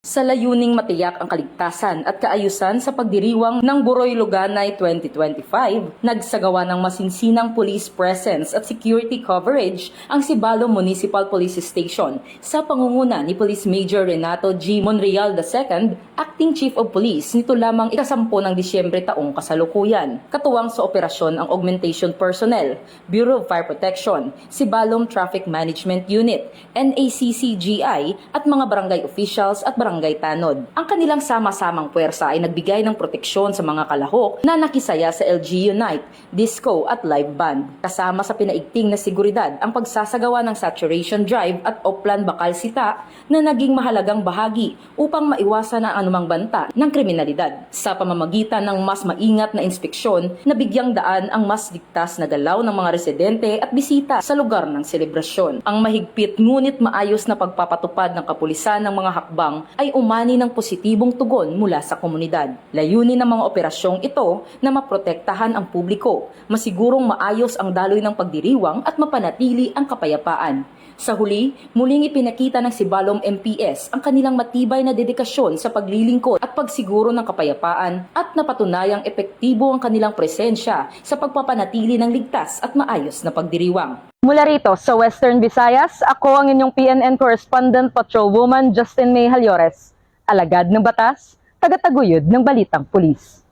Sa layuning matiyak ang kaligtasan at kaayusan sa pagdiriwang ng Buroy Luganay 2025, nagsagawa ng masinsinang police presence at security coverage ang Sibalom Municipal Police Station sa pangunguna ni Police Major Renato G. Monreal II, Acting Chief of Police nito lamang ika-10 ng Disyembre taong kasalukuyan. Katuwang sa operasyon ang augmentation personnel, Bureau of Fire Protection, Sibalom Traffic Management Unit, NACCGI at mga barangay officials at barangay tanod. Ang kanilang sama-samang puwersa ay nagbigay ng proteksyon sa mga kalahok na nakisaya sa LGU Night, disco at live band. Kasama sa pinaigting na seguridad ang pagsasagawa ng saturation drive at Oplan Bakal Sita na naging mahalagang bahagi upang maiwasan ang anumang banta ng kriminalidad. Sa pamamagitan ng mas maingat na inspeksyon, nabigyang daan ang mas ligtas na galaw ng mga residente at bisita sa lugar ng selebrasyon. Ang mahigpit ngunit maayos na pagpapatupad ng kapulisan ng mga hakbang ay umani ng positibong tugon mula sa komunidad. Layunin ng mga operasyong ito na maprotektahan ang publiko, masigurong maayos ang daloy ng pagdiriwang at mapanatili ang kapayapaan. Sa huli, muling ipinakita ng Sibalom MPS ang kanilang matibay na dedikasyon sa paglilingkod at pagsiguro ng kapayapaan at napatunayang epektibo ang kanilang presensya sa pagpapanatili ng ligtas at maayos na pagdiriwang. Mula rito sa Western Visayas, ako ang inyong PNN Correspondent Patrolwoman Justin May Halyores, alagad ng batas, tagataguyod ng Balitang Pulis.